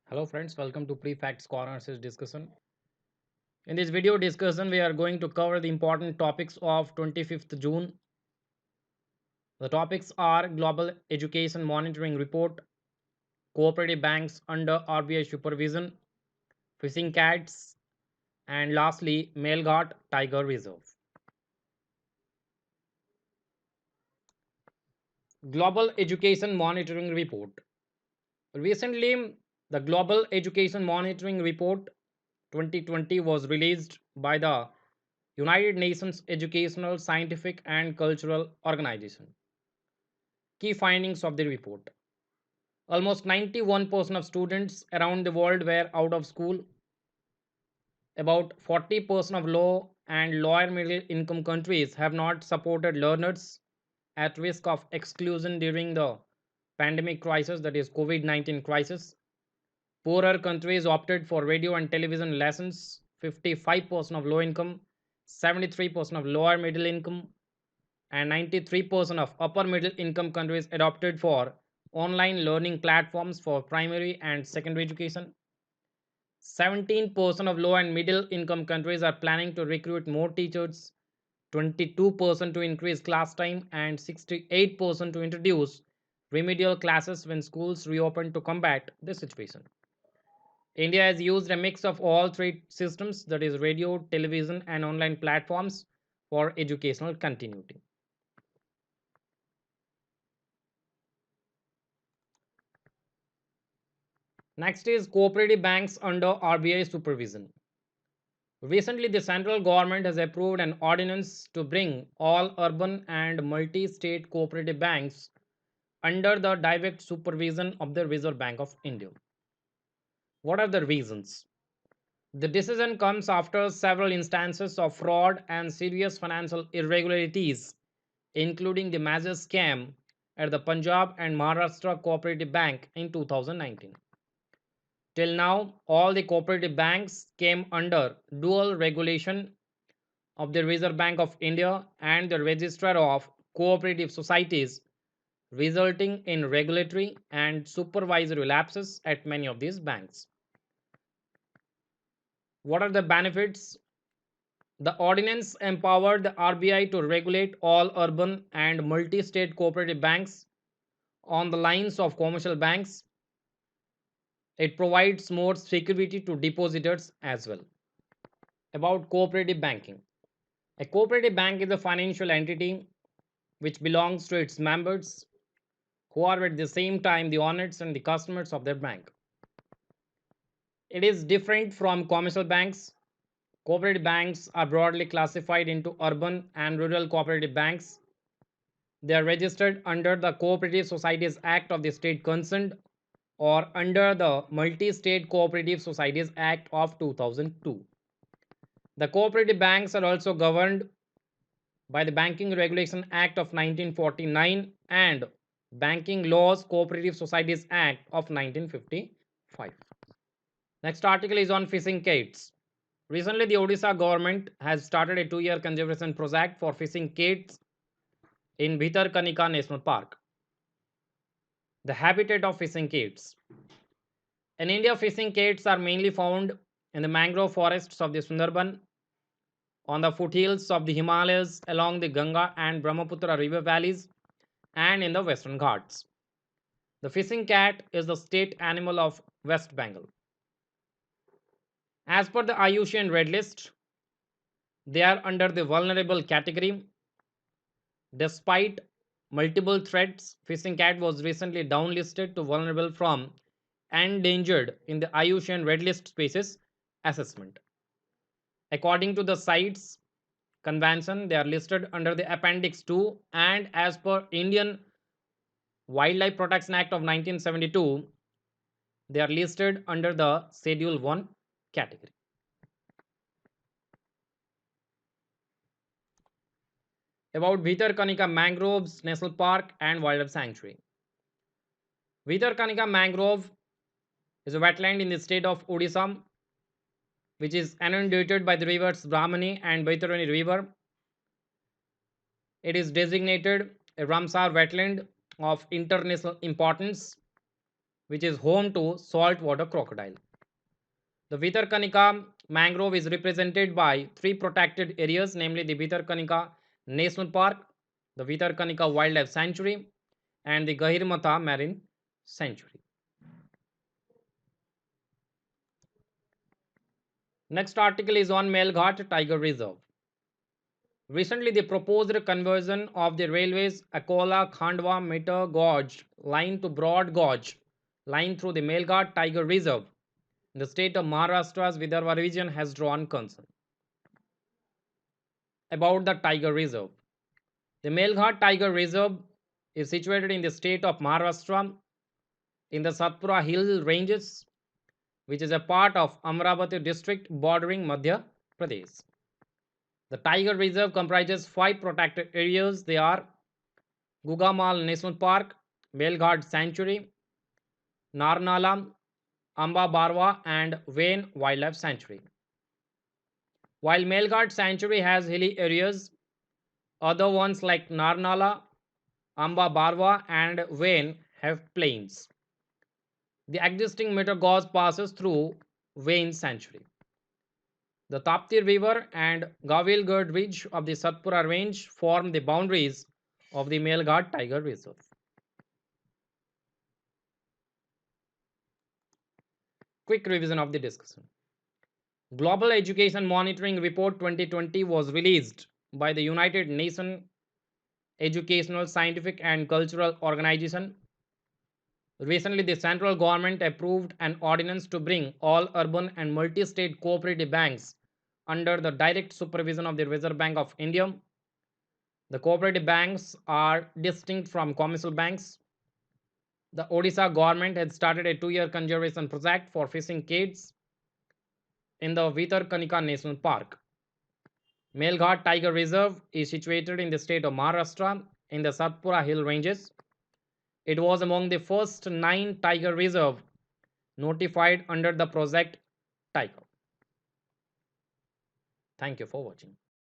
Hello friends, welcome to Prefacts Corner discussion. In this video discussion, we are going to cover the important topics of 25th June. The topics are Global Education Monitoring Report, Cooperative Banks under RBI Supervision, Fishing Cats, and lastly, Maleghat Tiger Reserve. Global Education Monitoring Report. Recently, the Global Education Monitoring Report 2020 was released by the United Nations Educational, Scientific and Cultural Organization. Key findings of the report. Almost 91% of students around the world were out of school. About 40% of low and lower middle income countries have not supported learners at risk of exclusion during the pandemic crisis, that is COVID-19 crisis. Poorer countries opted for radio and television lessons. 55% of low income, 73% of lower middle income, and 93% of upper middle income countries adopted for online learning platforms for primary and secondary education. 17% of low and middle income countries are planning to recruit more teachers, 22% to increase class time, and 68% to introduce remedial classes when schools reopen to combat the situation. India has used a mix of all three systems, that is radio, television, and online platforms for educational continuity. Next is cooperative banks under RBI supervision. Recently, the central government has approved an ordinance to bring all urban and multi state cooperative banks under the direct supervision of the Reserve Bank of India. What are the reasons? The decision comes after several instances of fraud and serious financial irregularities, including the major scam at the Punjab and Maharashtra Cooperative Bank in 2019. Till now, all the cooperative banks came under dual regulation of the Reserve Bank of India and the Registrar of Cooperative Societies, resulting in regulatory and supervisory lapses at many of these banks. What are the benefits? The ordinance empowered the RBI to regulate all urban and multi state cooperative banks on the lines of commercial banks. It provides more security to depositors as well. About cooperative banking. A cooperative bank is a financial entity which belongs to its members who are at the same time the owners and the customers of their bank. It is different from commercial banks. Cooperative banks are broadly classified into urban and rural cooperative banks. They are registered under the Cooperative Societies Act of the state concerned or under the Multi State Cooperative Societies Act of 2002. The cooperative banks are also governed by the Banking Regulation Act of 1949 and Banking Laws Cooperative Societies Act of 1955. Next article is on fishing kites. Recently, the Odisha government has started a 2-year conservation project for fishing kites in Kanika National Park, the habitat of fishing kites. In India, fishing kites are mainly found in the mangrove forests of the Sundarban, on the foothills of the Himalayas, along the Ganga and Brahmaputra river valleys, and in the Western Ghats. The fishing cat is the state animal of West Bengal. As per the IUCN Red List, they are under the vulnerable category. Despite multiple threats, fishing cat was recently downlisted to vulnerable from endangered in the IUCN Red List species assessment. According to the CITES convention, they are listed under the Appendix 2, and as per Indian Wildlife Protection Act of 1972, they are listed under the Schedule 1 category. About Kanika Mangroves National Park and Wildlife Sanctuary. Kanika Mangrove is a wetland in the state of Odisha, which is inundated by the rivers Brahmani and Baitarani River. It is designated a Ramsar wetland of international importance. which is home to saltwater crocodile. The Kanika mangrove is represented by three protected areas, namely the Kanika National Park, the Kanika Wildlife Sanctuary, and the Gahirmatha Marine Sanctuary. Next article is on Maleghat Tiger Reserve. Recently, the proposed conversion of the railway's Akola Khandwa Meter Gauge line to Broad Gauge line through the Maleghat Tiger Reserve in the state of Maharashtra's Vidarbha region has drawn concern. About the Tiger Reserve. The Maleghat Tiger Reserve is situated in the state of Maharashtra in the Satpura Hill Ranges, which is a part of Amravati district bordering Madhya Pradesh. The Tiger Reserve comprises five protected areas. They are Gugamal National Park, Maleghat Sanctuary, Narnala, Amba Barwa, and Vain Wildlife Sanctuary. While Maleghat Sanctuary has hilly areas, other ones like Narnala, Amba Barwa, and Vain have plains. The existing meter gauge passes through Vain Sanctuary. The Tapti River and Gavilgad Ridge of the Satpura Range form the boundaries of the Maleghat Tiger Reserve. Quick revision of the discussion. Global Education Monitoring Report 2020 was released by the United Nations Educational, Scientific and Cultural Organization. Recently, the central government approved an ordinance to bring all urban and multi-state cooperative banks under the direct supervision of the Reserve Bank of India. The cooperative banks are distinct from commercial banks. The Odisha government has started a 2-year conservation project for fishing kids in the Kanika National Park. Maleghat Tiger Reserve is situated in the state of Maharashtra in the Satpura Hill Ranges. It was among the first 9 tiger reserves notified under the project Tiger. Thank you for watching.